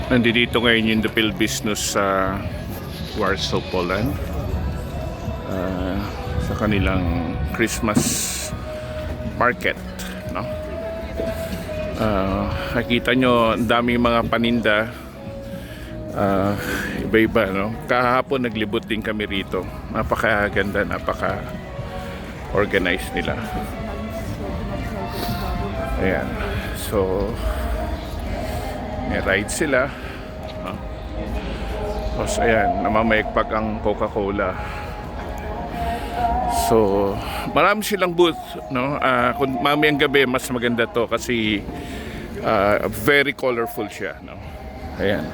Nandito ngayon yung The Business sa Warsaw, Poland, sa kanilang Christmas market, no? Nakita nyo ang daming mga paninda, iba-iba, no? Kahapon naglibot din kami rito. Napakaganda, napaka-organized nila. Ayan, so may ride sila, no? Tapos ayan, namamayagpag ang Coca-Cola. So marami silang booth, no? Kung mamayang gabi mas maganda to kasi very colorful siya, no? Ayan,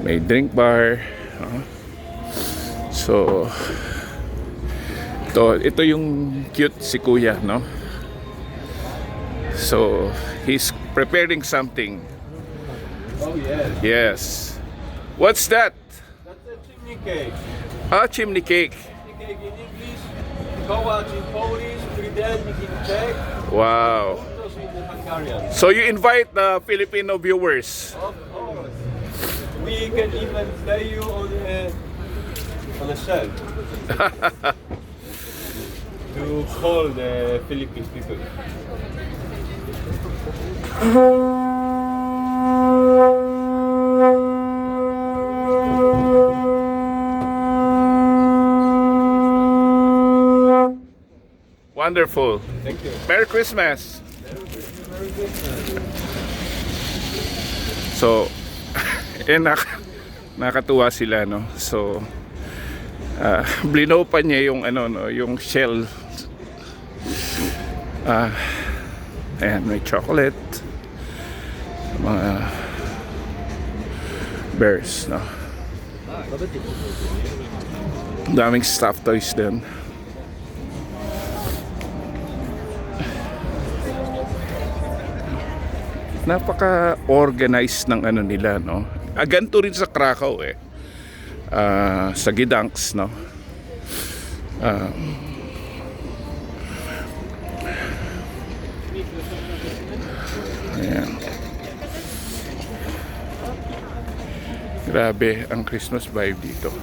may drink bar, no? So ito yung cute si kuya, no? So he's preparing something. Oh yes. Yes. What's that? That's a chimney cake. Chimney cake. Chimney cake in English, kołacz in Polish, frydelnik in Czech, Wow. Buntos in Hungarian. So you invite the Filipino viewers. Of course. We can even play you on a shell to call the Philippine people. Wonderful. Thank you. Merry Christmas. So, nakatuwa sila, no? So, blinow pa niya yung ano, no, yung shell. Ayan, may chocolate, mga bears, no? Daming stuffed toys din. Napaka-organized ng ano nila, no? Ganito rin sa Krakow, eh. Sa Gdansk, no? Ayan. Grabe ang Christmas vibe dito.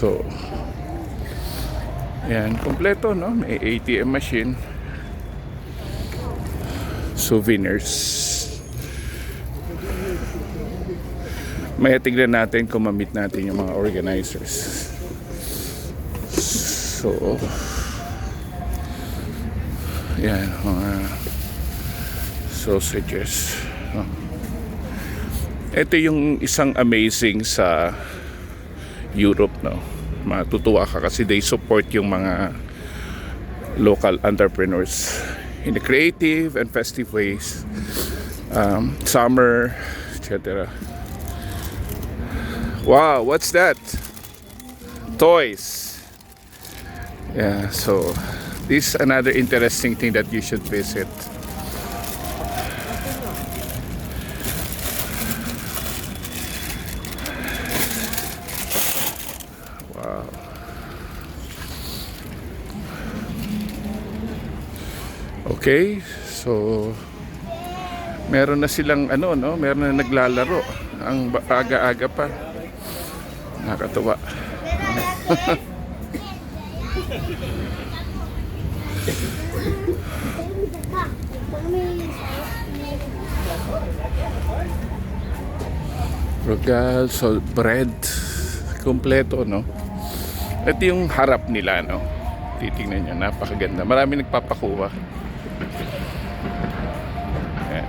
So, ayan, kompleto, no? May ATM machine, souvenirs. May tignan natin kung ma-meet natin yung mga organizers. So, ayan, mga sausages. Ito yung isang amazing sa Europe, no? Matutuwa ka kasi they support yung mga local entrepreneurs in the creative and festive ways, summer, etc. Wow, what's that? Toys. Yeah, so this is another interesting thing that you should visit. Wow. Okay, so meron na silang ano, no? Meron na naglalaro. Ang aga-aga pa. Nakakatuwa. Rogal, salt bread, kompleto, no? Ito yung harap nila, no? Titingnan nyo, napakaganda. Marami nagpapakuha. Ayan.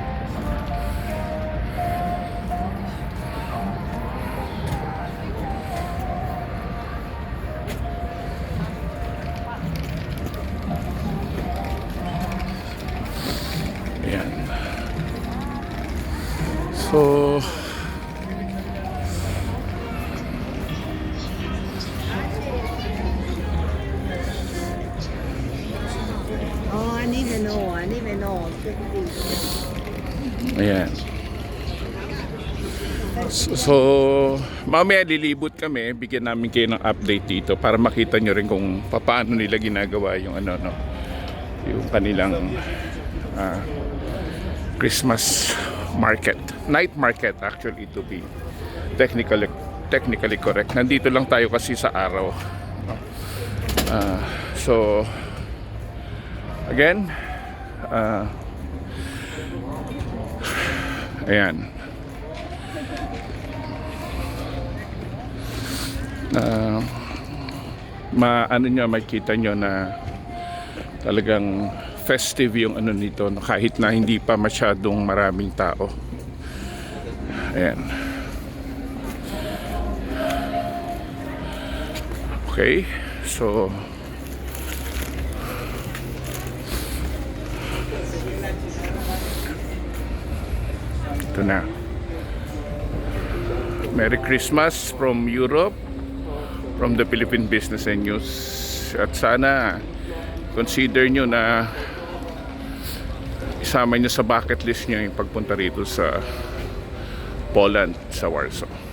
Ayan. So, ayan. So, mamaya lilibot kami, bigyan namin kayo ng update dito para makita nyo rin kung paano nila ginagawa yung ano, no, yung kanilang Christmas market, night market actually, to be technically correct. Nandito lang tayo kasi sa araw, no? So again, ayan, ano nyo, makita nyo na talagang festive yung ano nito, no? Kahit na hindi pa masyadong maraming tao. Ayan. Okay, so ito na. Merry Christmas from Europe, from the Philippine Business and News. At sana consider nyo na isama nyo sa bucket list nyo yung pagpunta rito sa Poland, sa Warsaw.